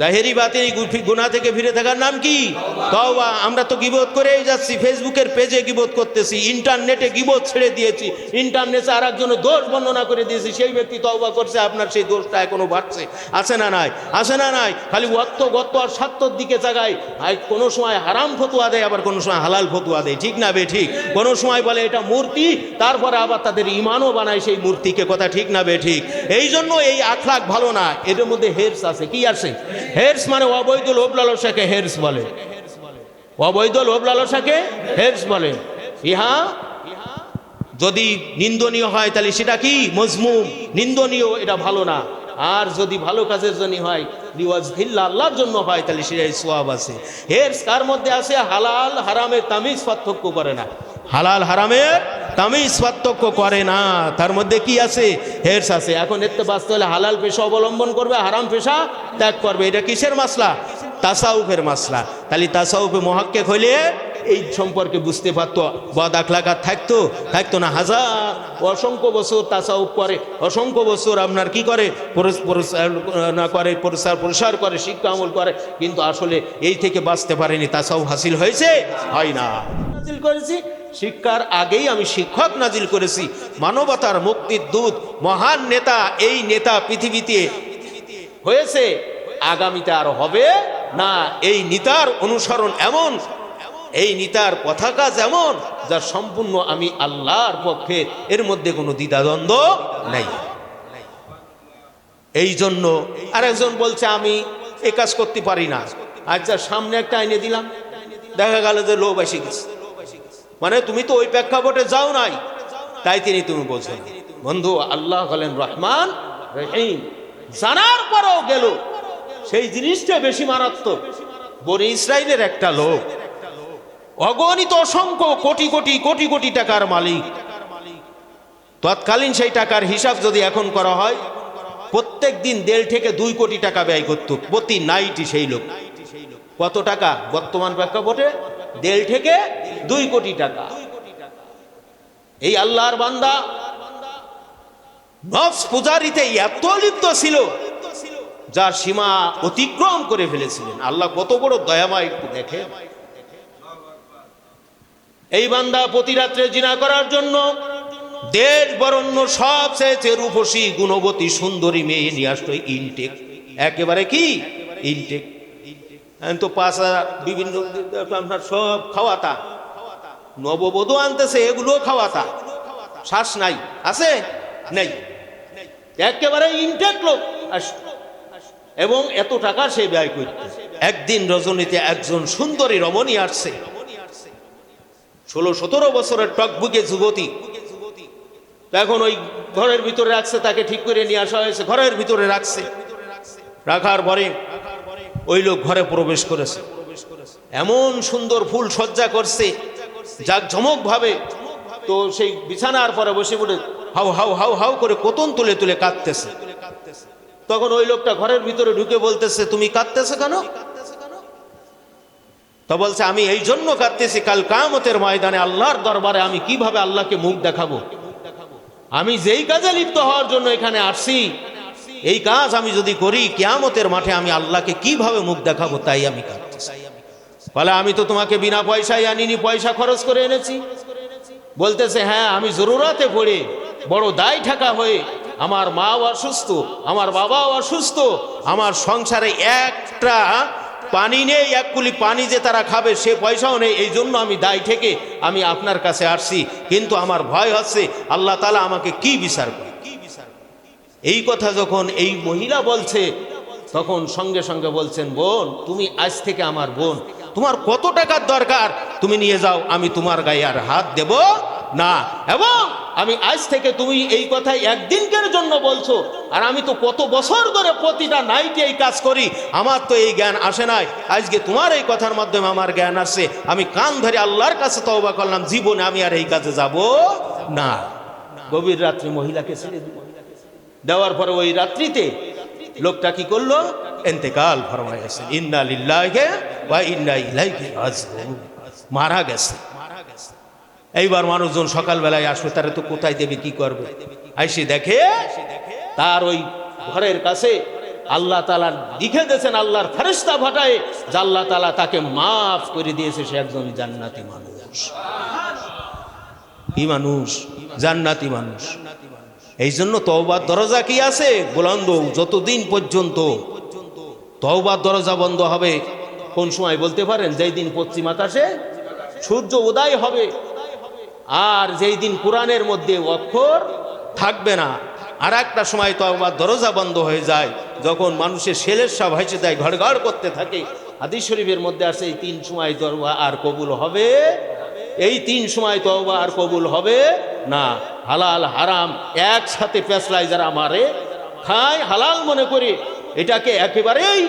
জাহেরি বাতিনি গুনাহ থেকে ফিরে থাকার নাম কি? তওবা। আমরা তো গীবত করেই যাচ্ছি, ফেসবুকের পেজে গীবত করতেছি, ইন্টারনেটে গীবত ছেড়ে দিয়েছি, ইন্টারনেটে আর একজনের দোষ বর্ণনা করে দিয়েছি, সেই ব্যক্তি তওবা করছে, আপনার সেই দোষটা এখনো বাড়ছে, আছে না নাই? আছে না নাই? খালি ওয়াক্ত গত্ত আর স্বার্থর দিকে জাগায়, কোনো সময় হারাম ফতুয়া দেয়, আবার কোনো সময় হালাল ফতুয়া দেয়, ঠিক না বে ঠিক? কোনো সময় বলে এটা মূর্তি, তারপরে আবার তাদের ইমানও বানায় সেই মূর্তিকে, কথা ঠিক না বে ঠিক? এই জন্য এই আখলাক ভালো না, এদের মধ্যে হেরস আছে। কি আছে? হেরস মানে অবৈধ লোভ লালসাকে হেরস বলে, অবৈধ লোভ লালসাকে হেরস বলে। ইহা যদি নিন্দনীয় হয় তাহলে সেটা কি? মজমুম, নিন্দনীয়, এটা ভালো না। আর যদি ভালো কাজের জন্য হয়, লিওয়াজহিল্লাহ, আল্লাহর জন্য হয়, তাহলে সেটাই সওয়াব আছে। হেরস কার মধ্যে আছে? হালাল হারামের তামিজ পার্থক্য করে না, হালাল হারামের তামিজ পার্থক্য করে না, তার মধ্যে কি আছে? হেরস আছে। এখন এতে বাঁচতে হলে হালাল পেশা অবলম্বন করবে, হারাম পেশা ত্যাগ করবে। এটা কিসের মাসলা? তাসাউফের মাসলা। তাহলে তাসাউফে মুহাক্কিক হইলে এই সম্পর্কে বুঝতে পারতো, বদ আখলাকাত থাকতো না। হাজার অসংখ্য বছর তাসাউফ করে, অসংখ্য বছর আপনার কি করে, প্রসার করে, শিক্ষা আমল করে, কিন্তু আসলে এই থেকে বাঁচতে পারেনি। তাসাউফ হাসিল হয়েছে? হয় না। নাজিল করেছি শিক্ষার আগেই আমি শিক্ষক নাজিল করেছি, মানবতার মুক্তির দূত, মহান নেতা। এই নেতা পৃথিবীতে হয়েছে, আগামীতে আর হবে না। এই নেতার অনুসরণ এমন, এই নেতার কথা কাজ এমন, যা সম্পূর্ণ আমি আল্লাহর পক্ষে, এর মধ্যে কোনো দ্বিধাদ্বন্দ্ব নাই। এই জন্য আরেকজন বলছে আমি এ কাজ করতে পারি না, আচ্ছা সামনে একটা এনে দিলাম, দেখা গেল যে লোভ এসে গেছে, মানে তুমি তো ওই প্রেক্ষাপটে যাও নাই, তাই তুমি বোঝো। বন্ধু, আল্লাহ হলেন রহমান রহিম, জানার পরেও গেল, সেই জিনিসটা বেশি মারাত্মক। বনি ইসরাইলের একটা লোক, অগণিত অসংখ্য কোটি কোটি কোটি কোটি টাকার মালিক, তৎকালীন সেই টাকার হিসাব যদি এখন করা হয়, প্রত্যেক দিন 1.5 থেকে 2 কোটি টাকা ব্যয় করত প্রতি নাইটই সেই লোক। কত টাকা বর্তমান প্রেক্ষাপটে? 1.5 থেকে 2 কোটি টাকা। এই আল্লাহর বান্দা নফস পূজারিতে এত লিপ্ত ছিল, যার সীমা অতিক্রম করে ফেলেছিলেন। আল্লাহ কত বড় দয়াময়, একটু দেখে। এই বান্দা প্রতি রাত্রে জিনা করার জন্য দেশ বরণ্য সবচেয়ে রূপসী গুণবতী সুন্দরী মেয়ে নিয়ে আসতো, ইনটেক, একেবারে কি ইনটেক। তো 5,000 বিভিন্ন আপনার সব খাওয়াতা, নববধূ আনতেছে, এগুলো খাওয়াতা, শ্বাস নাই, আছে নেই, একেবারে ইনটেক লোক আসতো, এবং এত টাকা সে ব্যয় করত। একদিন রজনীতে একজন সুন্দরী রমণী আসছে, 16-17 বছরের টকবুকে যুবতী। এখন ওই ঘরের ভিতরে রাখছে, তাকে ঠিক করে নিয়ে আসা হয়েছে, ঘরের ভিতরে রাখছে। রাখার পরে ওই লোক ঘরে প্রবেশ করেছে, এমন সুন্দর ফুল সজ্জা করছে জাঁকজমক ভাবে। তো সেই বিছানার পরে বসে পড়ে হাউ হাউ হাউ হাউ করে কোতন তুলে তুলে কাঁদতেছে। তখন ওই লোকটা ঘরের ভিতরে ঢুকে বলতেছে, তুমি কাঁদতেছে কেন? তো বলছে, আমি এই জন্য কাঁদতেছি, কাল কিয়ামতের ময়দানে আল্লাহর দরবারে আমি কিভাবে আল্লাহকে মুখ দেখাবো। আমি যেই কাজে লিপ্ত হওয়ার জন্য এখানে আসছি, এই কাজ আমি যদি করি, কিয়ামতের মাঠে আমি আল্লাহকে কিভাবে মুখ দেখাবো, তাই আমি কাঁদতেছি। বলে, আমি তো তোমাকে বিনা পয়সায় আনিনি, পয়সা খরচ করে এনেছি। বলতেছে, হ্যাঁ, আমি জরুরাতে পড়ে বড় দায় ঠাকা হয়ে, আমার মাও অসুস্থ, আমার বাবাও অসুস্থ, আমার সংসারে একটা পানি নেই, 1 কুলি পানি যে তারা খাবে সে পয়সাও নেই, এই জন্য আমি দায় থেকে আমি আপনার কাছে আসছি। কিন্তু আমার ভয় হচ্ছে আল্লাহ তাআলা আমাকে কি বিচার করে। এই কথা যখন এই মহিলা বলছে, তখন সঙ্গে সঙ্গে বলছেন, বোন, তুমি আজ থেকে আমার বোন, তোমার কত টাকার দরকার তুমি নিয়ে যাও, আমি তোমার গায়ে আর হাত দেব না। এবং আমি আজ থেকে, তুমি এই কথাই একদিনকের জন্য বলছো, আর আমি তো কত বছর ধরে প্রতিটা নাইটে এই কাজ করি, আমার তো এই জ্ঞান আসে নাই, আজকে তোমার এই কথার মাধ্যমে আমার জ্ঞান আসছে। আমি কান ধরে আল্লাহর কাছে তওবা করলাম, জীবনে আমি আর এই কাজে যাব না। গভীর রাত্রি মহিলাকে ছেড়ে দেওয়ার পরে ওই রাত্রিতে লোকটা কি করলো? ইন্তেকাল ফরমাইছে। ইন্না লিল্লাহি ওয়া ইন্না ইলাইহি রাজিউন, মারা গেছে। এইবার মানুষজন সকালবেলায় আসবে, তারা তো কোথায় দেবে, কি করবে? আইসে দেখে তার ওই ঘরের কাছে আল্লাহ তাআলা লিখে দিয়েছেন, আল্লাহর ফেরেশতা পাঠায় যে আল্লাহ তাআলা তাকে মাফ করে দিয়েছে, সে একজন জান্নাতি মানুষ। কি মানুষ? জান্নাতি মানুষ। এই জন্য তওবার দরজা কি আছে বুলন্দ, যতদিন পর্যন্ত তওবার দরজা বন্ধ হবে কোন সময় বলতে পারেন? যেই দিন পশ্চিম আকাশে সূর্য উদয় হবে, আর যেই দিন কোরআনের মধ্যে অক্ষর থাকবে না। আর একটা সময় তওবার দরজা বন্ধ হয়ে যায়, যখন মানুষের শেলের সব ভেসে যায়, ঘড়ঘড় করতে থাকে। হাদিস শরীফের মধ্যে আছে এই 3 সময় তওবা আর কবুল হবে, এই 3 সময় তওবা আর কবুল হবে না। হালাল হারাম একসাথে পেছলাই যারা মারে খায় হালাল মনে করে, এটাকে একেবারেই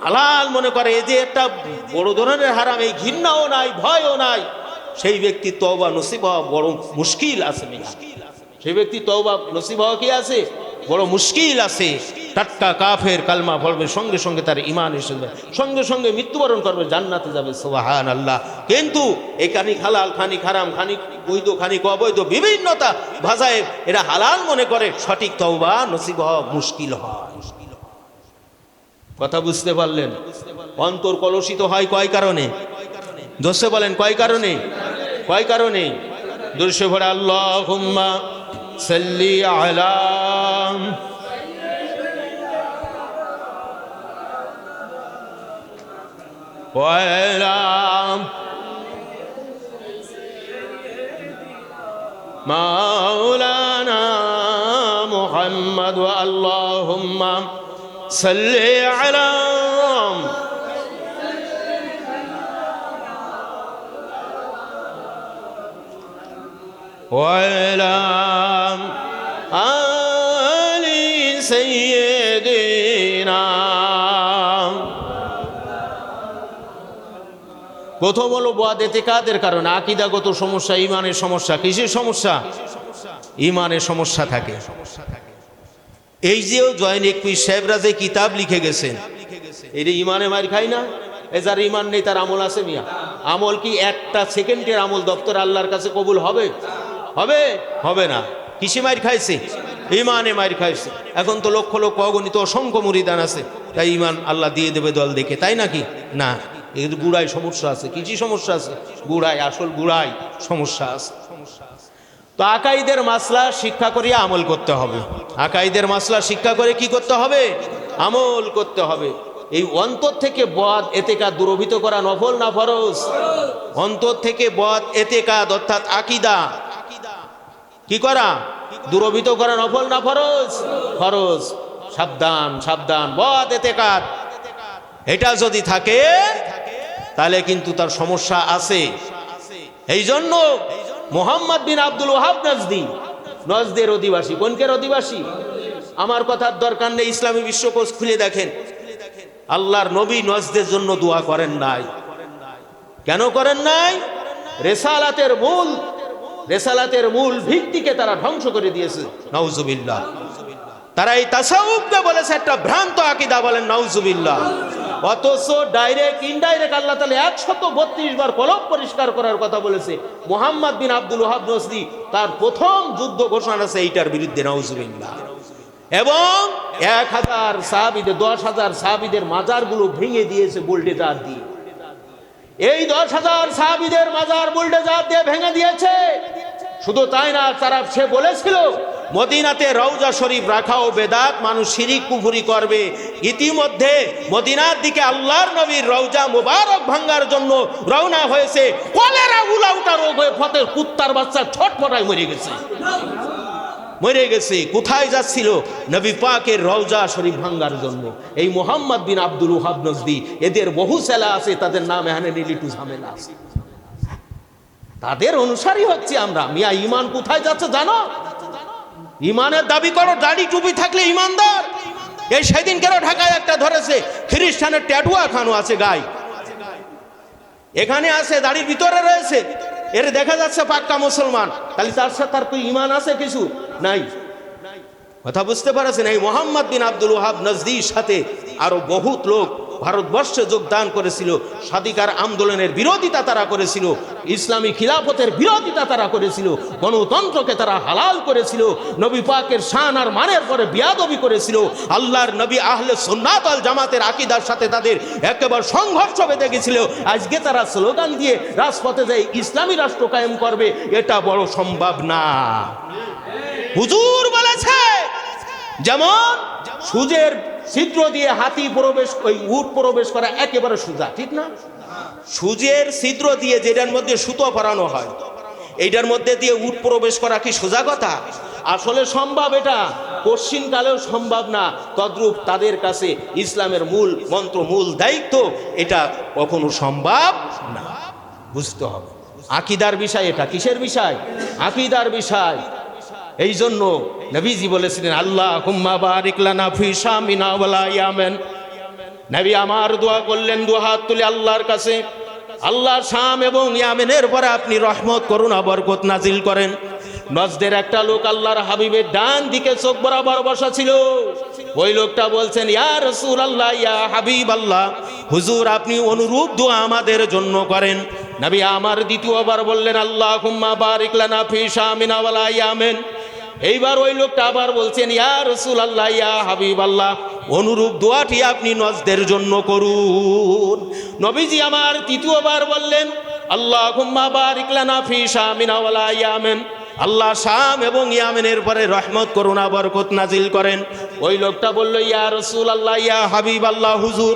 হালাল মনে করে, এই যে একটা বড় ধরনের হারাম, এই ঘৃণাও নাই, ভয়ও নাই, সেই ব্যক্তি তওবা নসিব হওয়া বড় মুশকিল আছে। সেই ব্যক্তি তওবা নসিব হওয়া কি আছে? বড় মুশকিল আছে। টাটকা কাফের কালমা পড়বে, সঙ্গে সঙ্গে তার ঈমান এসে যাবে, সঙ্গে সঙ্গে মৃত্যুবরণ করবে, জান্নাতে যাবে। সুবহানাল্লাহ। কিন্তু এই খানিক হালাল, খানিক হারাম, খানিক বৈধ, খানিক অবৈধ, বিভিন্নতা ভাষায় এরা হালাল মনে করে, সঠিক তওবা নসিব হওয়া মুশকিল হয়। কথা বুঝতে পারলেন? অন্তর কলুষিত হয় কয় কারণে? দোষে বলেন কয় কারণে? কয় কারণে? দুরূদে পড়ে আল্লাহুম্মা সাল্লি আলা ওয়া আলা মাওলানা মুহাম্মদ ওয়া আল্লাহুম্মা সাল্লি আলা وعلى آل سيدنا। প্রথম হলো বুয়াদ ইতিকাদের কারণে, আকীদাগত সমস্যা, ঈমানের সমস্যা। কিসের সমস্যা? ঈমানের সমস্যা থাকে। এই যে জয়নিক পীর সাহেবরা যে কিতাব লিখে গেছেন, এই যে ঈমানে মার খায় না, এ যার ঈমান নেই তার আমল আছে মিয়া? আমল কি একটা সেকেন্ডের আমল দপ্তর আল্লাহর কাছে কবুল হবে? হবে? হবে না। কিসে মার খাইছে? ঈমানে মার খাইছে। এখন তো লক্ষ লক্ষ অগণিত অসংখ্য মুরিদান আছে, তাই ঈমান আল্লাহ দিয়ে দেবে দল দেখে, তাই নাকি? না, এর গুড়ায় সমস্যা আছে। কিছু সমস্যা আছে? গুড়ায়, আসল গুড়ায় সমস্যা আছে। তো আকাইদের মাসলা শিক্ষা করিয়া আমল করতে হবে। আকাইদের মাসলা শিক্ষা করে কি করতে হবে? আমল করতে হবে। এই অন্তর থেকে বদ এতেকাদ দূরভূত করা নফল না ফরজ? অন্তর থেকে বদ এতেকাদ অর্থাৎ আকীদা কি করা? দূরভূত করা নফল না ফরজ? ফরজ। সাবধান সাবধান, বদ এতেকাদ এটা যদি থাকে তাহলে কিন্তু তার সমস্যা আছে। এই জন্য মুহাম্মদ বিন আব্দুল ওয়াহাব নজদি, নজদের অধিবাসী। কোনকের অধিবাসী? আমার কথার দরকার নেই, ইসলামী বিশ্বকোষ খুলে দেখেন। আল্লাহর নবী নজদের জন্য দোয়া করেন নাই। কেন করেন নাই? রেসালাতের মূল ভিত্তিকে তারা ধ্বংস করে দিয়েছে। নাউজুবিল্লাহ। তারা এই তাসাউফকে বলেছে একটা ভ্রান্ত আকীদা, বলেন নাউজুবিল্লাহ। অথচ ডাইরেক্ট ইনডাইরেক্ট আল্লাহ তাআলা 132 বার কলব পরিষ্কার করার কথা বলেছে। মুহাম্মদ বিন আব্দুল ওয়াহাব নজদি তার প্রথম যুদ্ধ ঘোষণা আছে এইটার বিরুদ্ধে, নাউজুবিল্লাহ। এবং 1000 সাহাবীদের, 10,000 সাহাবীদের মাজারগুলো ভেঙে দিয়েছে বুলডোজার দিয়ে। এই 10,000 সাহাবীদের মাজার বুলডোজার দিয়ে ভেঙে দিয়েছে। শুধু তাই না, তারা সে বলেছিল মদিনাতে রওজা শরীফ রাখাও বেদাত, মানুষ শিরিক কুফরি করবে। ইতিমধ্যে মদিনার দিকে আল্লাহর নবীর রওজা মুবারক ভাঙার জন্য রওনা হয়েছে। কলেরা উলাউটা রোগ হয়ে ফতের কুত্তার বাচ্চা ছটফটায় মরে গেছে, মরে গেছে। কোথায় যাচ্ছিল? নবী পাকের রওজা শরীফ ভাঙার জন্য। এই মুহাম্মদ বিন আব্দুল ওয়াহাব নজদি, এদের বহু সেলা আছে, তাদের নাম এখানে নিলিটু ঝামেলা আছে। তাদের অনুসারী হচ্ছে আমরা। মিয়া ঈমান কোথায় যাচ্ছে জানো? ঈমানের দাবি করো, দাড়ি টুপি থাকলে ঈমানদার। এই সেদিন কেন ঢাকায় একটা ধরেছে, খ্রিস্টানের ট্যাটু এখনো আছে গায়ে, এখানে আছে, দাড়ির ভিতরে রয়েছে, এর দেখা যাচ্ছে পাক্কা মুসলমান। তাহলে তার সাথে তার কি ঈমান আছে? কিছু নাই। কথা বুঝতে পারছেন? এই মুহাম্মদ বিন আব্দুল ওয়াহাব নজদির সাথে আরো বহুত লোক ভারতবর্ষে যোগদান করেছিল, স্বাধিকার আন্দোলনের বিরোধিতা তারা করেছিল, ইসলামী খিলাফতের বিরোধিতা তারা করেছিল, গণতন্ত্রকে তারা হালাল করেছিল, নবী পাকের শান আর মানের পরে বিয়াদবি করেছিল, আল্লাহর নবী আহলে সুন্নাত ওয়াল জামাতের আকীদার সাথে তাদের একেবারে সংঘর্ষ বেঁধে গেছিল। আজকে তারা স্লোগান দিয়ে রাজপথে যায় ইসলামী রাষ্ট্র কায়েম করবে, এটা বড় সম্ভব না। হুজুর বলেছে যেমন সূর্যের ছিদ্র দিয়ে হাতি প্রবেশ, ওই উট প্রবেশ করা একেবারে সোজা, ঠিক না? সূর্যের ছিদ্র দিয়ে যেটার মধ্যে সুতো পরানো হয়, এইটার মধ্যে দিয়ে উট প্রবেশ করা কি সোজা কথা? আসলে সম্ভব, এটা পশ্চিমকালেও সম্ভব না। তদ্রূপ তাদের কাছে ইসলামের মূল মন্ত্র, মূল দায়িত্ব, এটা কখনো সম্ভব না। বুঝতে হবে আকীদার বিষয়, এটা কিসের বিষয়? আকীদার বিষয়। এই জন্য নবীজি বলেছিলেন আল্লাহুম্মা বারিক লানা ফি শামিনা ওয়ালা ইয়ামেন। নবী আমার দোয়া করলেন, দু হাত তুলে আল্লাহর কাছে, আল্লাহ শাম এবং ইয়ামেনের পরে আপনি রহমত করুন, বরকত নাজিল করেন। নজদের একটা লোক আল্লাহর হাবিবের ডান দিকে চোখ বরাবর বসা ছিল। ওই লোকটা বলছেন, ইয়া রাসূলুল্লাহ, ইয়া হাবিবাল্লাহ, হুজুর আপনি অনুরূপ দোয়া আমাদের জন্য করেন। নবী আমার দ্বিতীয়বার বললেন আল্লাহুম্মা বারিক লানা ফি শামিনা ওয়ালা ইয়ামেন। এইবার ওই লোকটা আবার বলছেন, ইয়া রাসূলুল্লাহ, ইয়া হাবিবাল্লাহ, অনুরূপ দোয়াটি আপনি নজদের জন্য করুন। নবীজি আমার তৃতীয়বার বললেন আল্লাহুম্মা বারিক লানা ফি শামিনা ওয়ালা ইয়ামেন, আল্লাহ শাম এবং ইয়ামেনের পরে রহমত করুণা বরকত নাজিল করেন। ওই লোকটা বলল, ইয়া রাসূলুল্লাহ, ইয়া হাবিবাল্লাহ, হুজুর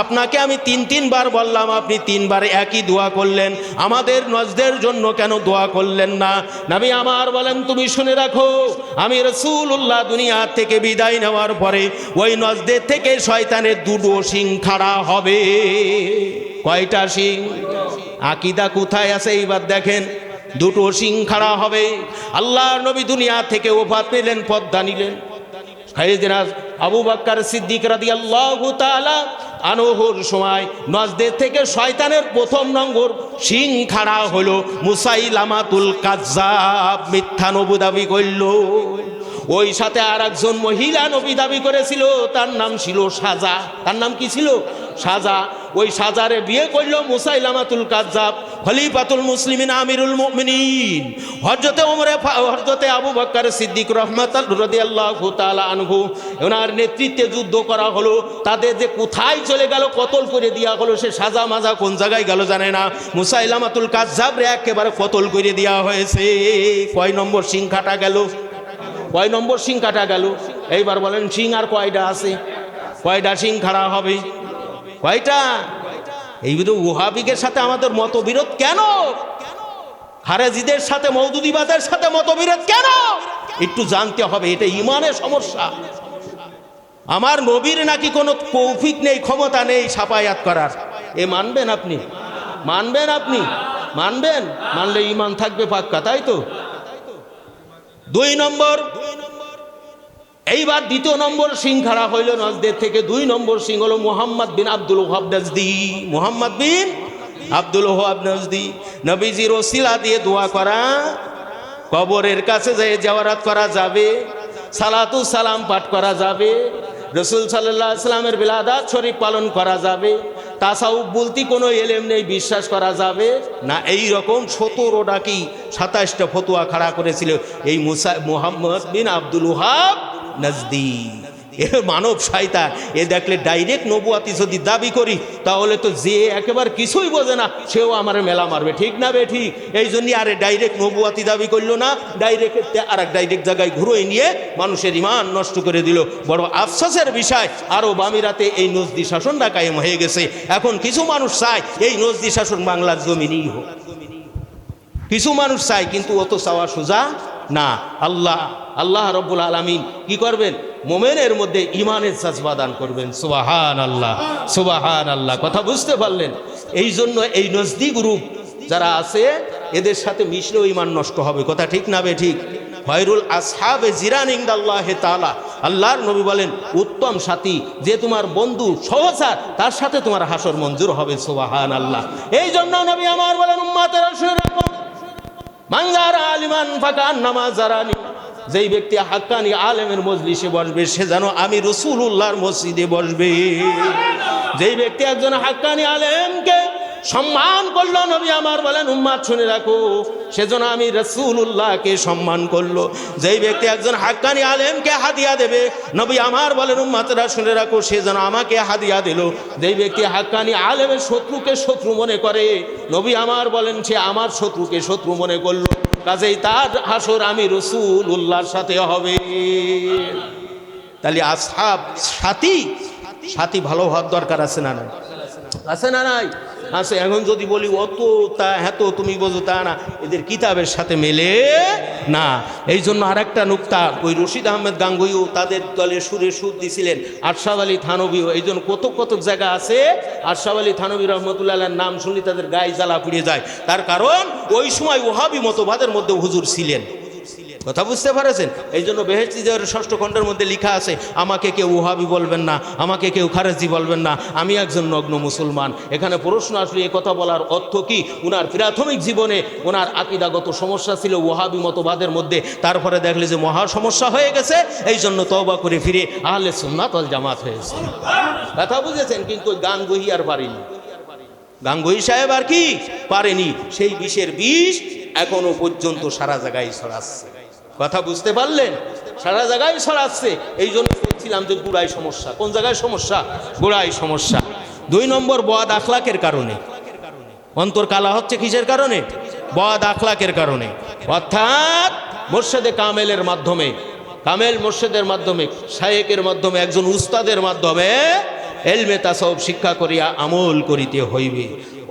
আপনাকে আমি তিনবার বললাম, আপনি তিনবার একই দোয়া করলেন, আমাদের নজদের জন্য কেন দোয়া করলেন না? নবী আমার বলেন, তুমি শুনে রাখো, আমি রাসূলুল্লাহ দুনিয়া থেকে বিদায় নেওয়ার পরে ওই নজদের থেকে শয়তানের দুটো শিং খাড়া হবে। কয়টা শিং? আকীদা কোথায় আছে এইবার দেখেন, দুটো শিং খাড়া হবে। আল্লাহর নবী দুনিয়া থেকে ওফাত পেলেন, পদ্মা নিলেন। সাইয়েদনা আবু বকর সিদ্দিক রাদিয়াল্লাহু তাআলা আনহুর সময় নজদের থেকে শয়তানের প্রথম নম্বর শিং খাড়া হলো মুসাইলামাতুল কাজ্জাব, মিথ্যা নবী দাবি করল। ওই সাথে আর একজন মহিলা নবী দাবি করেছিল, তার নাম ছিল সাজা। তার নাম কি ছিল? সাজা। ওই সাজারে বিয়ে করল মুসাইলামাতুল কাজ্জাব, খলিফাতুল মুসলিমিন আমিরুল মুমিনিন হযরতে আবু বকর সিদ্দিক রাদিয়াল্লাহু তাআলা আনহু, ওনার নেতৃত্বে যুদ্ধ করা হলো। তাদের যে কোথায় চলে গেল, কতল করে দেওয়া হলো। সে সাজা মাজা কোন জায়গায় গেল জানে না, মুসাইলামাতুল কাজ্জাবরে একেবারে কতল করে দেওয়া হয়েছে। কয় নম্বর সিং কাটা গেল? কয় নম্বর সিং কাটা গেল? এইবার বলেন সিং আর কয়টা আছে? কয়টা সিং খাড়া হবে? কয়টা? এই ওহাবিদের সাথে আমাদের মতবিরোধ কেন? খারেজিদের সাথে, মওদুদিবাদের সাথে মতবিরোধ কেন? একটু জানতে হবে, এটা ইমানের সমস্যা। আমার নবীর নাকি কোনো তৌফিক নেই, ক্ষমতা নেই শাফায়াত করার। এ মানবেন আপনি? মানবেন আপনি? মানবেন? মানলে ইমান থাকবে পাক্কা, তাই তো? 2 নম্বর, এইবার দ্বিতীয় নম্বর সিং খাড়া হইল নজদের থেকে। 2 নম্বর সিং হলো মুহাম্মদ বিন আব্দুল ওয়াহাব নজদি। মুহাম্মদ বিন আব্দুল ওয়াহাব নজদি। নবীজির ওসিলা দিয়ে দোয়া করা, কবরের কাছে যেয়ে জিয়ারত করা যাবে, সালাতু সালাম পাঠ করা যাবে, রাসূল সাল্লাল্লাহু আলাইহি সাল্লামের বিলাদাত শরীফ পালন করা যাবে, তাসাউফ বলতে কোনো এলেম নেই, বিশ্বাস করা যাবে না। এই রকম 17টা কি 27টা ফতোয়া খাড়া করেছিল এই মুহাম্মদ বিন আব্দুল ওয়াহাব নজদি। এ মানব শয়তান। এ দেখলে ডাইরেক্ট নবুয়াতি যদি দাবি করি, তাহলে তো যে একেবারে কিছুই বোঝে না সেও আমার মেলা মারবে, ঠিক না বে ঠিক? এই জন্যই আরে ডাইরেক্ট নবুয়াতি দাবি করলো না, ডাইরেক্ট আর এক ডাইরেক্ট জায়গায় ঘুরোয় নিয়ে মানুষের ইমান নষ্ট করে দিল। বড় আফসোসের বিষয়, আরব আমিরাতে এই নজদি শাসনটা কায়েম হয়ে গেছে। এখন কিছু মানুষ চায় এই নজদি শাসন বাংলার জমিনেই হোক, কিছু মানুষ চায়, কিন্তু অত চাওয়া সোজা না। আল্লাহ রব্বুল আলামিন কি করবেন? মোমেনের মধ্যে ইমানের জাজবা দান করবেন। সুবহানাল্লাহ, সুবহানাল্লাহ। কথা বুঝতে পারলেন? এই জন্য এই নজদি গ্রুপ যারা আছে, এদের সাথে মিশলেও ইমান নষ্ট হবে। কথা ঠিক না বে ঠিক? খয়রুল আসহাবে জিরান ইনদাল্লাহি তাআলা, আল্লাহর নবী বলেন উত্তম সাথী যে তোমার বন্ধু সহচর, তার সাথে তোমার হাসর মঞ্জুর হবে। সুবহানাল্লাহ। এই জন্য নবী আমার বলেন উম্মতের মানজারা আলিমান ফাকান্নামা জারানি, যেই ব্যক্তি হাক্কানি আলেমের মজলিসে বসবে সে যেন আমি রাসূলুল্লাহর মসজিদে বসবে। যেই ব্যক্তি একজন হাক্কানি আলেমকে সম্মান করলো, নবী আমার বলেন উম্মাত শুনে রাখো, সেজন্য আমি রাসূলুল্লাহকে সম্মান করলো। যেই ব্যক্তি একজন হাক্কানি আলেমকে হাদিয়া দেবে, নবী আমার বলেন উম্মাতরা শুনে রাখো, সেজন্য আমাকে হাদিয়া দিল। যেই ব্যক্তি হাক্কানি আলেমের শত্রুকে শত্রু মনে করে, নবী আমার বলেন সে আমার শত্রুকে শত্রু মনে করলো। কাজেই তার হাসর আমি রাসূলুল্লাহর সাথে হবে। তাহলে আসহাব সাথী ভালো হওয়ার দরকার আছে না নাই? আছে না নাই? আছে। এখন যদি বলি অত তা এত তুমি বোঝো, তা না, এদের কিতাবের সাথে মেলে না। এই জন্য আর একটা নুকতা, ওই রশিদ আহমেদ গাঙ্গুইও তাদের দলে সুরে সুর দিছিলেন, আরশাদ আলী থানবীও। এই জন্য কত জায়গা আছে আরশাদ আলী থানবী রহমতুল্লাহর নাম শুনলে তাদের গায়ে জ্বালা পুড়ে যায়। তার কারণ ওই সময় ওহাবি মতবাদের মধ্যে হুজুর ছিলেন। কথা বুঝতে পারেছেন? এই জন্য বেহেশতি জেওয়ারের 6ষ্ঠ খণ্ডের মধ্যে লেখা আছে, আমাকে কেউ ওহাবি বলবেন না, আমাকে কেউ খারেজি বলবেন না, আমি একজন নগ্ন মুসলমান। এখানে প্রশ্ন আসলে এ কথা বলার অর্থ কি? উনার প্রাথমিক জীবনে ওনার আকীদাগত সমস্যা ছিল ওহাবি মতবাদের মধ্যে, তারপরে দেখলে যে মহা সমস্যা হয়ে গেছে, এই জন্য তওবা করে ফিরে আহলে সুন্নাত ওয়াল জামাত হয়েছে। কথা বুঝেছেন? কিন্তু গাঙ্গুহি আর পারেনি, গাঙ্গুহি সাহেব আর কি পারেনি। সেই বিষের বিষ এখনো পর্যন্ত সারা জায়গায় ছড়াচ্ছে। কথা বুঝতে পারলেন? সারা জায়গায় ছড়াচ্ছে। এই জন্য বলছিলাম যে গোড়াই সমস্যা। কোন জায়গায় সমস্যা? গোড়াই সমস্যা। 2 নম্বর বদ আখলাকের কারণে। অন্তর কালা হচ্ছে কিসের কারণে? বদ আখলাকের কারণে। অর্থাৎ মুর্শেদে কামেলের মাধ্যমে, কামেল মুর্শেদের মাধ্যমে, শায়েকের মাধ্যমে, একজন উস্তাদের মাধ্যমে এলমে তাসাউফ শিক্ষা করিয়া আমল করিতে হইবে।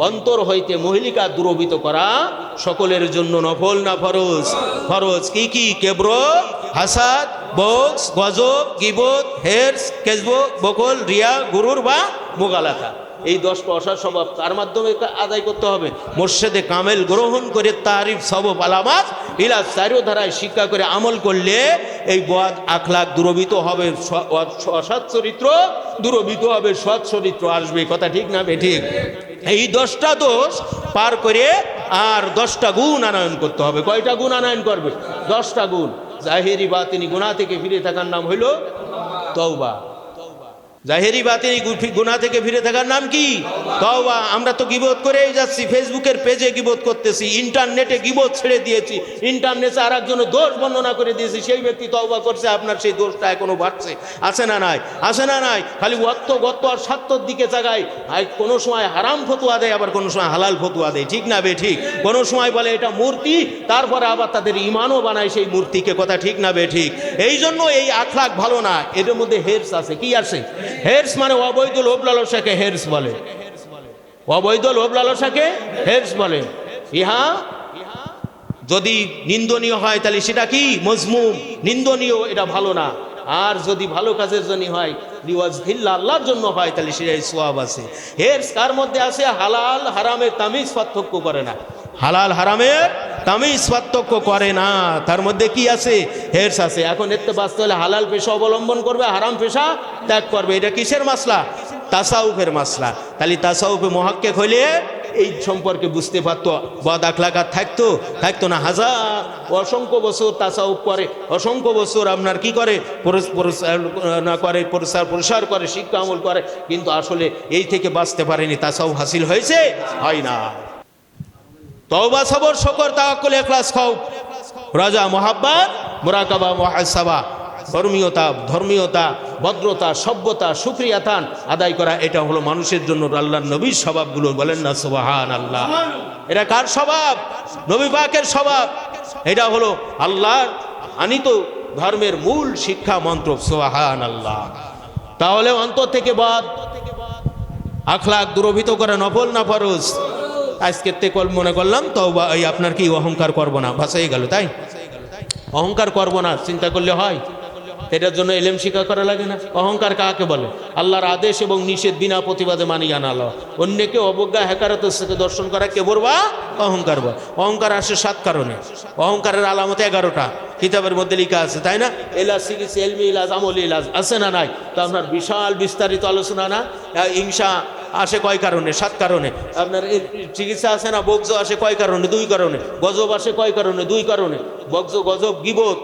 অন্তর হইতে মহিলিকা দূরভীত করা সকলের জন্য নফল না ফরজ? ফরজ। কি কি? কেব্র, হাসাদ, বক্স, গজব, গিবত, হেরস, কেজব, বকল, রিয়া, গুরুর বা মুগালাতা। এই 10টা অসৎ স্বভাব তার মাধ্যমে আদায় করতে হবে। মুর্শেদে কামেল গ্রহণ করে তারিফ সবব আলামাত ইলাজ 4 ধারায় শিক্ষা করে আমল করলে এই বদ আখলাক দূরভীত হবে, অসৎ চরিত্র দূরভীত হবে, সৎ চরিত্র আসবে। কথা ঠিক না বেঠিক? এই 10টা দোষ পার করে আর 10টা গুণ আনয়ন করতে হবে। কয়টা গুণ আনয়ন করবে? 10টা গুণ। জাহেরি বাতিনি গুনাহ থেকে ফিরে থাকার নাম হইল তওবা। জাহেরি বাতিনি গুনাহ থেকে ফিরে থাকার নাম কি? তওবা। আমরা তো গীবত করেই যাচ্ছি, ফেসবুকের পেজে গীবত করতেছি, ইন্টারনেটে গীবত ছেড়ে দিয়েছি, ইন্টারনেটে আর একজনের দোষ বর্ণনা করে দিয়েছি, সেই ব্যক্তি তওবা করছে, আপনার সেই দোষটা এখনো বাড়ছে। আছে না নাই? আছে না নাই? খালি গত্ত আর স্বার্থর দিকে জায়গায় কোনো সময় হারাম ফতুয়া দেয়, আবার কোনো সময় হালাল ফতুয়া দেয়। ঠিক না বে ঠিক? কোনো সময় বলে এটা মূর্তি, তারপরে আবার তাদের ইমানও বানায় সেই মূর্তিকে। কথা ঠিক না বে ঠিক? এই জন্য এই আখলাক ভালো না। এদের মধ্যে হেরস আছে। কি আছে? হেরস মানে অবৈধ লোভ লালসাকে হেরস বলে। অবৈধ লোভ লালসাকে হেরস বলে। ইহা যদি নিন্দনীয় হয় তাহলে সেটা কি? মজমুম, নিন্দনীয়, এটা ভালো না। আর যদি ভালো কাজের জন্য হয়, লিওয়াজহিল্লাহ, আল্লাহর জন্য হয়, তাহলে সেটাই সওয়াব আছে। হেরস কার মধ্যে আছে? হালাল হারামের তামিজ পার্থক্য করে না। হালাল হারামের তামিজ পার্থক্য করে না, তার মধ্যে কি আছে? হেরস আছে। এখন এতে বাঁচতে হলে হালাল পেশা অবলম্বন করবে, হারাম পেশা ত্যাগ করবে। এটা কিসের মাসলা? তাসাউফের মাসলা। তাহলে তাসাউফে মুহাক্কিক হইলে এই সম্পর্কে বুঝতে পারতো। বদ আখলাকাত থাকতো না। হাজার অসংখ্য বছর তাসাউফ করে, অসংখ্য বছর আপনার কি করে? প্রসার করে, শিক্ষা আমল করে, কিন্তু আসলে এই থেকে বাঁচতে পারেনি। তাসাউফ হাসিল হয়েছে? হয় না। তওবা, সবর, শুকর, তাওয়াক্কুল, ইখলাস, খাউফ, রাজা, মুহাব্বত, মুরাকাবা, মুহাসাবা, ধর্মীয়তা, ভদ্রতা, সভ্যতা, শুকরিয়াতান আদায় করা, এটা হলো মানুষের জন্য আল্লাহর নবীর স্বভাবগুলো। বলেন না সুবহানাল্লাহ? এটা কার স্বভাব? নবী পাকের স্বভাব। এটা হলো আল্লাহর আনিত ধর্মের মূল শিক্ষা মন্ত্র। সুবহানাল্লাহ। তাহলে অন্তর থেকে বদ আখলাক দূরভীত করে নফল না ফরজ? আজকের থেকে মনে করলাম তওবা, এই আপনার কি অহংকার করব না, ভাষাই গেল, তাই অহংকার করব না চিন্তা করলে হয়? এটার জন্য ইলম শিক্ষা করা লাগে না? অহংকার কাকে বলে? আল্লাহর আদেশ এবং নিষেধ বিনা প্রতিবাদে মানিয়ে আনালো, অন্যকে অবজ্ঞা হেকারতের সাথে দর্শন করা কে বলবা? অহংকার বল। অহংকার আসে 7 কারণে। অহংকারের আলামত 11টা কিতাবের মধ্যে লেখা আছে, তাই না? এলাজ, চিকিৎসা, এলমি ইলাজ, আমলি ইলাজ আছে না নাই? তো আপনার বিশাল বিস্তারিত আলোচনা না? হিংসা আসে কয় কারণে? 7 কারণে। আপনার চিকিৎসা আছে না? বগজ আসে কয় কারণে? 2 কারণে। গজব আসে কয় কারণে? 2 কারণে। বগজ, গজব, গীবত,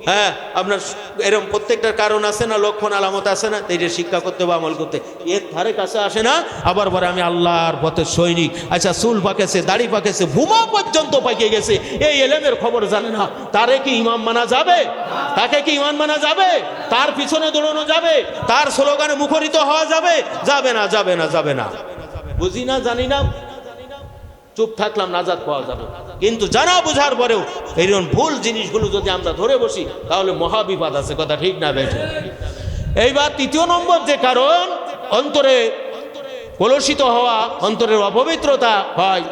হ্যাঁ, আপনার এরকম প্রত্যেকটার কারণ আছে না, লক্ষণ আলামত আছে না, এইটা শিক্ষা করতে বা আমল করতে এর ধারে কাছে আসে না। আবার বলে আমি আল্লাহর পথের সৈনিক। আচ্ছা, চুল পাকেছে, দাড়ি পাকেছে, ভুমা পর্যন্ত পাকিয়ে গেছে, এই এলেমের খবর জানে না, তারে কি ইমাম মানা যাবে? তাকে কি ইমাম মানা যাবে? তার পিছনে দৌড়ানো যাবে? তার স্লোগানে মুখরিত হওয়া যাবে? যাবে না, যাবে না, যাবে না। বুঝি না, জানি না, চুপ থাকলাম, নাজাত পাওয়া যাবে। কিন্তু জানা বোঝার পরেও এইরকম ভুল জিনিসগুলো যদি আমরা ধরে বসি তাহলে মহাবিপদ আছে। কথা ঠিক না বেঠিক? এইবার তৃতীয় নম্বর যে কারণ অন্তরে কলুষিত হওয়া, অন্তরের অপবিত্রতা হয়,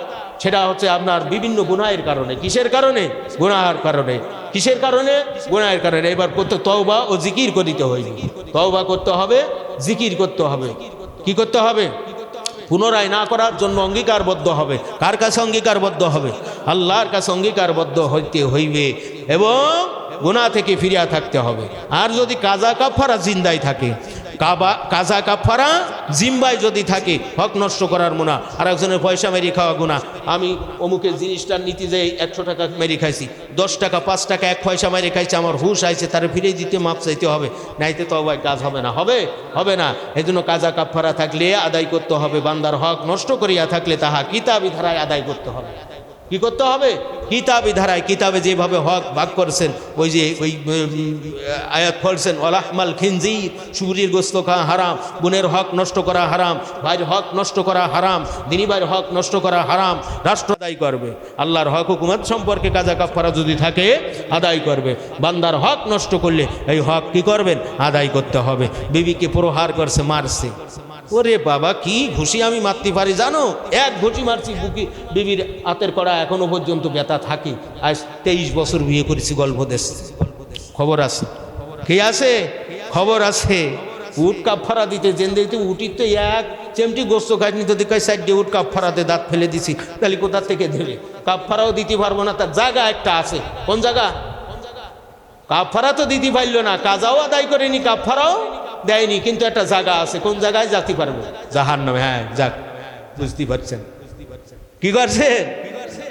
সেটা হচ্ছে আপনার বিভিন্ন গুনাহের কারণে। কিসের কারণে? গুনাহের কারণে। কিসের কারণে? গুনাহের কারণে। এবার করতে তওবা ও জিকির করিতে হইবে। তওবা করতে হবে, জিকির করতে হবে। কি করতে হবে? পুনরায় না করার জন্য অঙ্গীকারবদ্ধ হবে। কার কাছে অঙ্গীকারবদ্ধ হবে? আল্লাহর কাছে অঙ্গীকারবদ্ধ হইতে হইবে এবং গুনাহ থেকে ফিরিয়া থাকতে হবে। আর যদি কাজা কাফারা জিন্দায় থাকে, কাজা কাফারা জিম্বায় যদি থাকে, হক নষ্ট করার গুনাহ, আর একজনের পয়সা মেরি খাওয়া গুনাহ। আমি অমুকের জিনিসটা নিতে যাই 100 টাকা মেরি খাইছি, 10 টাকা 5 টাকা 1 পয়সা মেরি খাইছি, আমার হুশ আইছে, তারে ফিরে দিতে মাপ চাইতে হবে, নাইতে তো ভাই কাজ হবে না। হবে? হবে না। এই জন্য কাজা কাফারা থাকলে আদায় করতে হবে। বান্দার হক নষ্ট করিয়া থাকলে তাহা কিতাবী ধারায় আদায় করতে হবে। কি করতে হবে? কিতাবী ধারায়। কিতাবে যেভাবে হক ভাগ করছেন, ওই যে ওই আয়াত পড়ছেন, ওয়ালাহমাল খিনজির, শুকরির গোস্ত খাওয়া হারাম, বোনের হক নষ্ট করা হারাম, ভাইয়ের হক নষ্ট করা হারাম, দিনী ভাইয়ের হক নষ্ট করা হারাম। রাষ্ট্র আদায় করবে। আল্লাহর হক হুকুমত সম্পর্কে কাজা কাফারা যদি থাকে আদায় করবে। বান্দার হক নষ্ট করলে এই হক কি করবেন? আদায় করতে হবে। বিবিকে প্রহার করছে, মারছে, ওরে বাবা কি ঘুষি আমি মারতে পারি জানো? 1 ঘুষি মারছি, বুকি বিবির হাতের কড়া এখনো পর্যন্ত ব্যথা থাকে। আজ 23 বছর বিয়ে করেছি, গল্প দেশ খবর আছে। কি আছে? খবর আছে। উট কাফারা দিতে জেন্দে দিতে, উটির তো 1 চেমটি গোস্ত খাইনি, যদি কয় সাইড দিয়ে উট কাফারাতে দাঁত ফেলে দিছি, তাহলে কোথা থেকে দেবে? কাফারাও দিতে পারবো না, তার জায়গা একটা আছে। কোন জায়গা? কাফারা তো দিতে পারল না, কাজাও আদায় করেনি, কাফারাও দেয়নি, কিন্তু একটা জায়গা আছে। কোন জায়গায় যেতে পারবো? জাহান্নামে। হ্যাঁ, যাক, বুঝতে পারছেন কি করছেন?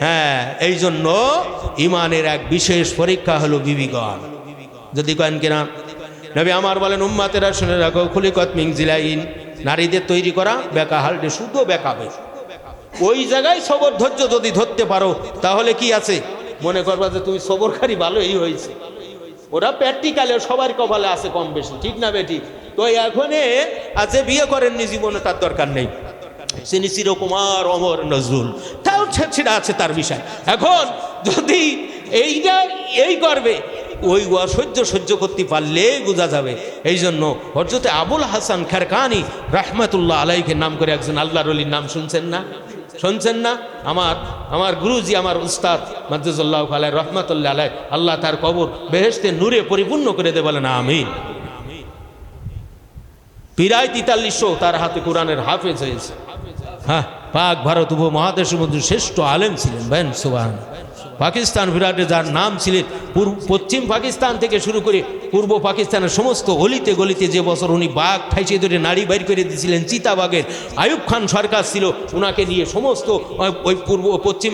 হ্যাঁ, এই জন্য ইমানের এক বিশেষ পরীক্ষা হলো বিবিগণ। যদি কেন কিনা নবী আমার বলেন, উম্মাতেরা শুনে রাখো, খুলিকত মিন জিলাইন, নারীদের তৈরি করা বেকা হালটে, শুধু বেকাবে। ওই জায়গায় সবর ধৈর্য যদি ধরতে পারো তাহলে কি আছে, মনে করবা যে তুমি সবরকারী, ভালোই হয়েছে। ওরা প্র্যাকটিক্যালে সবার কপালে আছে কম বেশি, ঠিক না বেটি? তো এখানে আজ বিয়ে করেননি জীবনে, তার দরকার নেই। তিনি চিরকুমার অমর নজরুল, তাও সেটা আছে তার বিষয়। এখন যদি এইটা এই করবে, ওই সহ্য করতে পারলে বোঝা যাবে। এই জন্য হযরত আবুল হাসান খারকানি রাহমাতুল্লাহ আলাইহির নাম করে একজন আল্লাহর ওলির নাম শুনছেন না? শুনছেন না? আমার গুরুজি, আমার উস্তাদ মাদ্দাজাল্লাহু আলাইহি রাহমাতুল্লাহ আলাইহি, আল্লাহ তার কবর বেহেশতে নূরে পরিপূর্ণ করে দে, বলেন আমিন। প্রায় 4300 তার হাতে কোরআনের হাফেজ হয়েছে। হ্যাঁ, পাক ভারত উপমহাদেশের মধ্যে শ্রেষ্ঠ আলেম ছিলেন। বেন সুবহানাল্লাহ। পাকিস্তান বিরাটে যার নাম ছিলেন, পশ্চিম পাকিস্তান থেকে শুরু করে পূর্ব পাকিস্তানের সমস্ত অলিতে গলিতে যে বছর উনি বাঘ ঠাইছে ধরে নাড়ি বাইর করে দিয়েছিলেন, চিতাবাগের আইয়ুব খান সরকার ছিল, ওনাকে নিয়ে সমস্ত ওই পশ্চিম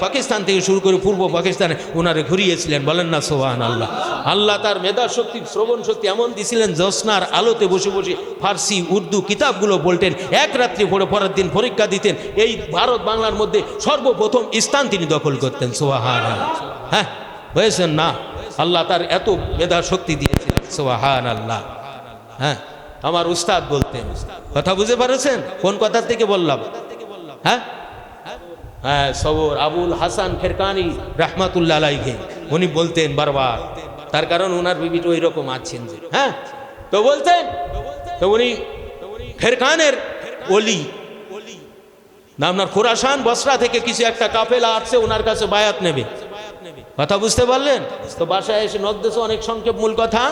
পাকিস্তান থেকে শুরু করে পূর্ব পাকিস্তানে ওনারে ঘুরিয়েছিলেন। বলেন না সুবহানাল্লাহ। আল্লাহ তার মেধা শক্তি, শ্রবণ শক্তি এমন দিছিলেন, জ্যোৎস্নার আলোতে বসে বসে ফার্সি উর্দু কিতাবগুলো বলতেন, এক রাত্রি পড়ে পরের দিন পরীক্ষা দিতেন। এই ভারত বাংলার মধ্যে সর্বপ্রথম স্থান তিনি দখল করতেন। সুবহানাল্লাহ। হ্যাঁ, বুঝেছেন না? আল্লাহ তার এত মেধা শক্তি দিয়েছিলেন। সুবহানাল্লাহ। হ্যাঁ, আমার উস্তাদ বলতেন, কথা বুঝে পারছেন কোন কথা থেকে বললাম? হ্যাঁ হ্যাঁ, সবর আবুল হাসান খারকানি রাহমাতুল্লাহ আলাইহি, উনি বলতেন বারবার, তার কারণ ওনার বিবিটা ওই রকম আছেন যে। হ্যাঁ, তো বলতেন, তো উনি খারকানের ওলি না, আপনার খোরাসান বসরা থেকে কিছু একটা কাফেলা আসছে, ওনার কাছে বায়াত নেবে। কথা বুঝতে পারলেন? তো বাসায় এসে নদ্দেশে অনেক সংক্ষেপ মূল কথা।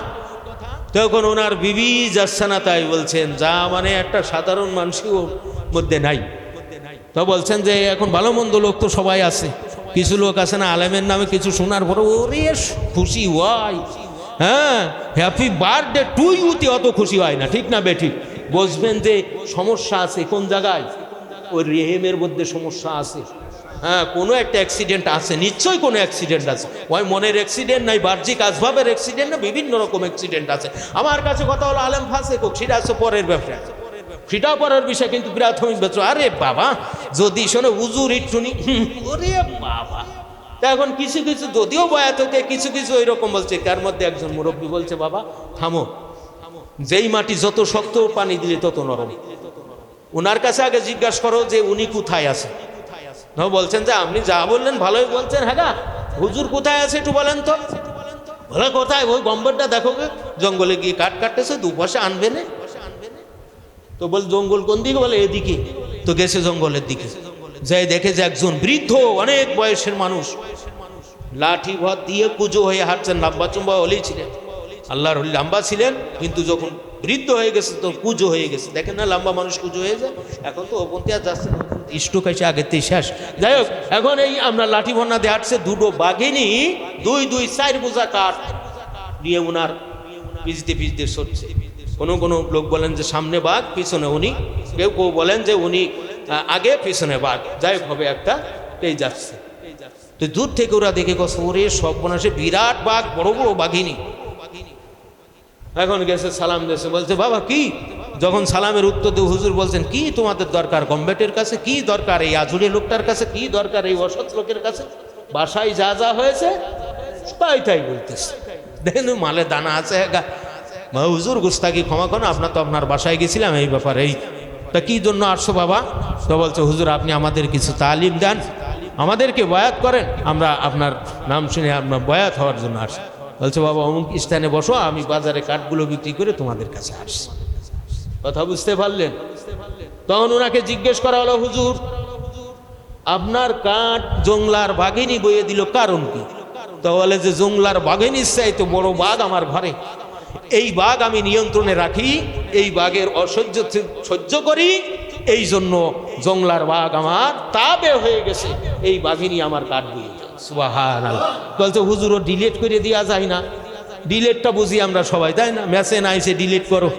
তখন ওনার বিবি যাচ্ছে না, তাই বলছেন, যা মানে একটা সাধারণ মানুষের মধ্যে নাই। তো বলছেন যে এখন ভালো মন্দ লোক তো সবাই আছে, কিছু লোক আছে না আলেমের নামে কিছু শোনার পরে ওরে খুশি হয়। হ্যাঁ, হ্যাপি বার্থডে টু ইউতে অত খুশি হয় না, ঠিক না বেঠিক? বুঝবেন যে সমস্যা আছে কোন জায়গায়, ওই রেহেমের মধ্যে সমস্যা আছে। হ্যাঁ, কোনো একটা অ্যাক্সিডেন্ট আছে, নিশ্চয়ই কোনো অ্যাক্সিডেন্ট আছে। ওই মনের অ্যাক্সিডেন্ট নাই, বাহ্যিক আসবাবের অ্যাক্সিডেন্ট না, বিভিন্ন রকম অ্যাক্সিডেন্ট আছে। আমার কাছে কথা হলো আলেম ফাসেক হোক, সেটা আছে পরের ব্যবসা, সেটা পরের বিষয়, কিন্তু প্রাথমিক ব্যবসা। আরে বাবা, যদি শোনো হুজুর ইটুনি, ওরে বাবা। তা এখন কিছু কিছু যদিও বয়াত হতে কিছু কিছু ওই রকম বলছে। তার মধ্যে একজন মুরব্বী বলছে, বাবা থামো, যেই মাটি যত শক্ত পানি দিলে তত নরম। ওনার কাছে আগে জিজ্ঞাসা করো যে উনি কোথায় আছে। বলছেন যে আপনি যা বললেন ভালোই বলছেন, হ্যাঁ গা, হুজুর কোথায় আছে একটু বলেন তো। বলে কোথায়, ওই গম্বরটা দেখো, জঙ্গলে গিয়ে কাঠ কাটতেছে, দুপাশে আনবে না। তো বল জঙ্গল কোন দিকে, বলে এদিকে। তো গেছে জঙ্গলের দিকে, যাই দেখে যে একজন বৃদ্ধ অনেক বয়সের মানুষ লাঠি ভর দিয়ে কুজো হয়ে হাঁটছেন। লম্বা চুম্বা হলেই ছিলেন, আল্লাহর লম্বা ছিলেন, কিন্তু যখন বৃদ্ধ হয়ে গেছে তো কুজো হয়ে গেছে। দেখেন না, লম্বা মানুষ কুজো হয়ে যায়। এখন তো ওপন্তি আর যাচ্ছে না, স্ট্রোক এসে আগেতেই শেষ। যাই হোক, এখন এই আমরা লাঠি ভন্না দিয়ে হাঁটছে, দুটো বাঘিনী দুই দুই চার বোঝা কাঠ নিয়ে উনার পিছতে পিছতে সরছে। কোনো লোক বলেন যে সামনে বাঘ, পিছনে উনি, কেউ কেউ বলেন যে উনি আগে পিছনে বাঘ, যাই হোক হবে একটা, এই যাচ্ছে। তো দূর থেকে ওরা দেখে গেছে, ওরে সব বনাসে বিরাট বাঘ, বড় বড় বাঘিনী। এখন গেছে, সালাম দিয়েছে, বলছে বাবা কি। যখন সালামের উত্তর দিয়ে হুজুর বলছেন, কি তোমাদের দরকার গম্বেটের কাছে, কি দরকার এই আজুড়ে লোকটার কাছে, কি দরকার এই অসৎ লোকের কাছে, বাসায় যা যা হয়েছে তাই তাই বলতেছে। দেখেন মালে দানা আছে, হুজুর গুস্তাকি ক্ষমা করুন, আপনার তো আপনার বাসায় গেছিলাম এই ব্যাপারে, এই তা কি জন্য আসছো বাবা। তো বলছে, হুজুর আপনি আমাদের কিছু তালিম দেন, আমাদেরকে বয়াত করেন, আমরা আপনার নাম শুনে আপনার বয়াত হওয়ার জন্য আসি। বলছে, বাবা অমুক স্থানে বসো, আমি বাজারে কাঠগুলো বিক্রি করে তোমাদের কাছে আসছি। কথা বুঝতে পারলেন? তখন ওনাকে জিজ্ঞেস করা হলো, হুজুর আপনার কাঠ জংলার বাঘিনী বইয়ে দিল, কারণ কি? তো বলে যে জংলার বাঘিনীর চাইতে বড় বাঘ আমার ঘরে, এই বাঘ আমি নিয়ন্ত্রণে রাখি, এই বাঘের সহ্য করি, এই জন্য জংলার বাঘ আমার তাবে হয়ে গেছে, এই বাঘিনী আমার কাঠ বইয়ে। সুবহানাল্লাহ। বলছে, হুজুর ও ডিলিট করে দেওয়া যায় না? ডিলেটটা বুঝি আমরা সবাই, তাই না? মেসেজ আইসে ডিলিট করো,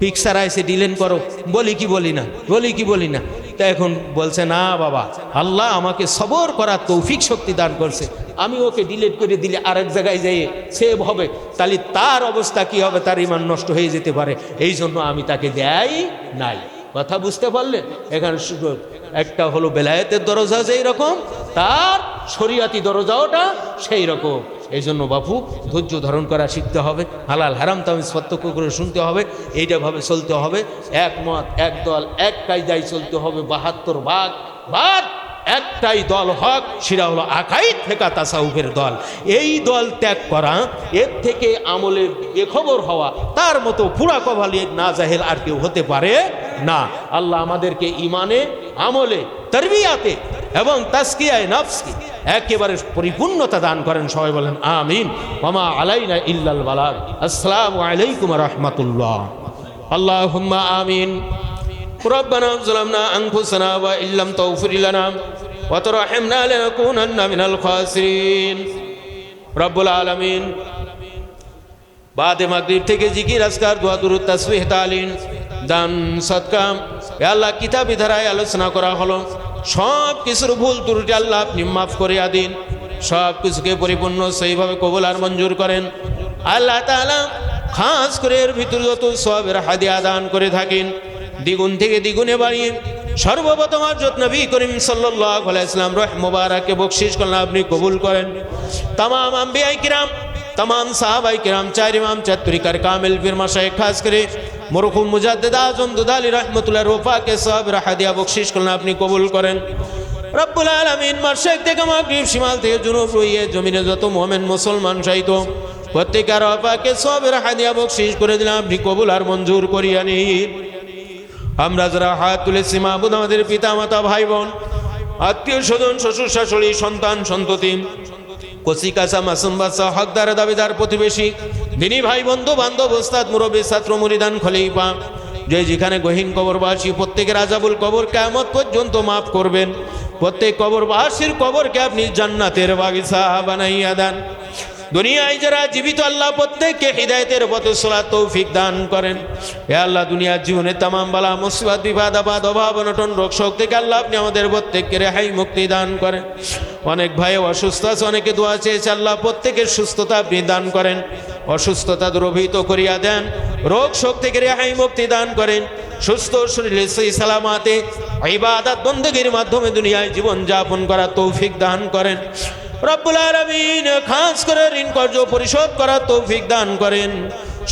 পিকচার আইসে ডিলিট করো, বলি কি বলি না, বলি কি বলি না। তা এখন বলছে, না বাবা, আল্লাহ আমাকে সবর করার তৌফিক শক্তি দান করছে, আমি ওকে ডিলিট করে দিলে আরেক জায়গায় যেয়ে সেভ হবে, তাহলে তার অবস্থা কি হবে, তার ঈমান নষ্ট হয়ে যেতে পারে, এই জন্য আমি তাকে দেই নাই। কথা বুঝতে পারলেন? এখানে একটা হলো বেলায়েতের দরজা যেই রকম, তার শরিয়াতি দরজাওটা সেই রকম। এই জন্য বাপু ধৈর্য ধারণ করা শিখতে হবে, হালাল হারাম তো আমি প্রত্যক্ষ করে শুনতে হবে, এইটাভাবে চলতে হবে, একমত এক দল এক কায়দায় চলতে হবে, 72 ভাগ বাদ একটাই দল হক, সেটা হলো আকাইদ ফেকা তাসাউফের দল। এই দল ত্যাগ করা, এর থেকে আমলে বেখবর হওয়া, তার মতো পুরা কভালি না জাহেল আর কেউ হতে পারে না। আল্লাহ আমাদেরকে ইমানে, আমলে, তারবিয়াতে এবং তাসকিয়ায়ে নফসকে একেবারে পরিপূর্ণতা দান করেন। সবাই বলেন আমিন। ওমা আলাইনা ইল্লাল বালাগ। আসসালামু আলাইকুম ওয়া রাহমাতুল্লাহ। আল্লাহুম্মা আমিন। ربنا ظلمنا أنفسنا وإن لم تغفر لنا وترحمنا لنكونن من الخاسرين رب العالمين। বাদে মাগরিব থেকে জিকির, আজকার, দোয়া, দুরূদ, তাসবিহ, তালিম, দান, সদকা, হে আল্লাহ কিতাবী ধারায় আলোচনা করা হলো, সব কিছুর ভুল ত্রুটি আল্লাহ আপনি মাফ করে দিন, সব কিছুকে পরিপূর্ণ সেইভাবে কবুল আর মঞ্জুর করেন। আল্লাহ তাআলা খাস করে এর ভিতর যত সওয়াবের হাদিয়া দান করে থাকেন, দ্বিগুণ থেকে দ্বিগুণে বাড়িয়ে সর্বপ্রথম হযরত নবী করিম সাল্লাল্লাহু আলাইহি ওয়াসাল্লাম রহ মুবারককে বকশিশ করলেন, আপনি কবুল করেন। तमाम अंबियाए किराम, तमाम साहबाए किराम, चार इमाम, चार तरीक़ार कामिल, फिर मशाइख, खास करे मरहुम मुजद्दिद आज़म दुदाली रहमतुल्लाह रोफा के सब हादिया बख्शिश करना अपनी कबूल करें। रब्बुल आलमीन मशरिक़ থেকে মাগরিব, শিমাল থেকে জুনুব রইয়ে জমিনে যত মুমিন মুসলমান শাহিদ প্রত্যেকের রফাকে সবের হাদিয়া বকশিশ করে দিলাম, আপনি কবুল আর মঞ্জুর করিয়া নিন। আমরা যারা হাত তুলেছি, মাহবুদ আমাদের পিতা মাতা, ভাই বোন, আত্মীয় স্বজন, শ্বশুর শাশুড়ি, সন্তান সন্ততি, কচি কাঁচা মাসুম বাচ্চা, হকদার দাবিদার প্রতিবেশী, দিনী ভাই, বন্ধু বান্ধব, ওস্তাদ মুরব্বী, ছাত্র মুরিদান, খলিফা, যে যেখানে গহীন কবরবাসী, প্রত্যেকের আযাবুল কবর কিয়ামত পর্যন্ত মাফ করবেন। প্রত্যেক কবরবাসীর কবরকে আপনি জান্নাতের বাগিচা বানাইয়া দেন। দুনিয়ায় যারা জীবিত আল্লাহ প্রত্যেককে হিদায়াতের পথে চলার তৌফিক দান করেন। হে আল্লাহ, দুনিয়ার জীবনে তামাম বালা মুসিবত বিপদ আপদ অভাব অনটন রোগ শোক থেকে আল্লাহ আপনি আমাদের প্রত্যেককে রেহাই মুক্তি দান করেন। অনেক ভাই অসুস্থ আছে, অনেকে দোয়া চেয়েছে, আল্লাহ প্রত্যেকের সুস্থতা আপনি দান করেন, অসুস্থতা দূরভূত করিয়া দেন, রোগ শোক থেকে রেহাই মুক্তি দান করেন। সুস্থ শরীরে সহি সালামাতে ইবাদত বন্দেগীর মাধ্যমে দুনিয়ায় জীবন যাপন করার তৌফিক দান করেন। রব্বুল আলামিন খাস করে ঋণ কর্জ পরিশোধ করার তৌফিক দান করেন।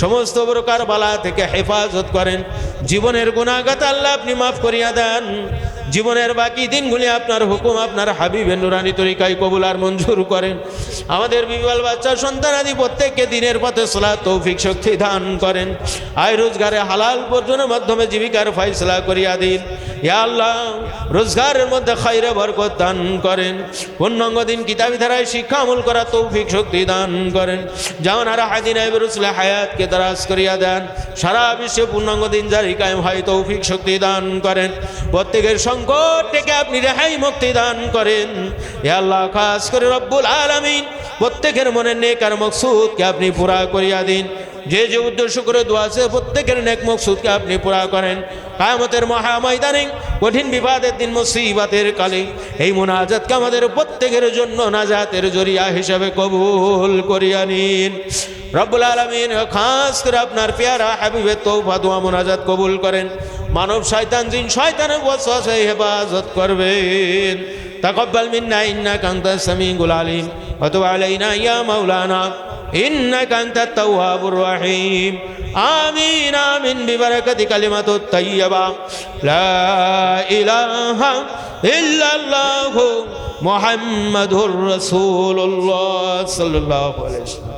সমস্ত প্রকার বালা থেকে হেফাজত করেন। জীবনের গুনাহগাত আল্লাহ আপনি মাফ করিয়া দেন। জীবনের বাকি দিনগুলি আপনার হুকুম আপনার হাবিবের নুরানি তরিকায় কবুল আর মঞ্জুর করেন। আমাদের বিবাল বাচ্চা সন্তান আদি প্রত্যেককে দিনের পথে চলার তৌফিক শক্তি দান করেন। আয় রোজগারে হালাল উপার্জনের মাধ্যমে জীবিকার ফয়সালা করিয়া দিন। ইয়া আল্লাহ, রোজগারের মধ্যে খায়রে বরকত দান করেন। পূর্ণাঙ্গ দিন কিতাবী ধারায় শিক্ষা আমল করা তৌফিক শক্তি দান করেন। যেমন আর হাদিন রসুল হায়াতকে দারাজ করিয়া দেন। সারা বিশ্বে পূর্ণাঙ্গ দিন জারি কায়েম হয় তৌফিক শক্তি দান করেন। প্রত্যেকের সংকট থেকে আপনি রেহাই মুক্তি দান করেন। ইয়া আল্লাহ, খাস করে রব্বুল আলামিন প্রত্যেকের মনের নেক আর মকসুদকে আপনি পুরা করিয়া দিন। যে যে উদ্দেশ্য করে দোয়া আছে প্রত্যেকের নেক মকসুদকে আপনি পুরা করেন। কিয়ামতের মহা ময়দানে কঠিন বিবাদের দিন মুসিবতের কালে এই মুনাজাতকে আমাদের প্রত্যেকের জন্য নাজাতের জরিয়া হিসাবে কবুল করিয়া নিন। রব্বুল আলামিন খাস করে আপনার পেয়ারা হাবিবের তওবা দোয়া মুনাজাত কবুল করেন। মানব শয়তান জিন শয়তানের ওয়াসওয়াসা হেফাজত করবেন। তাকাব্বাল মিন্না ইন্নাকা আনতাস সামিউল আলিম ওয়া তুব আলাইনা ইয়া মাওলানা ইন্নাকা আনতাত তাওয়াবুর রহিম। আমিন আমিন বিবারাকাতি কালিমাতুত তাইয়্যিবা লা ইলাহা ইল্লাল্লাহু মুহাম্মাদুর রাসূলুল্লাহ সাল্লাল্লাহু আলাইহি ওয়াসাল্লাম।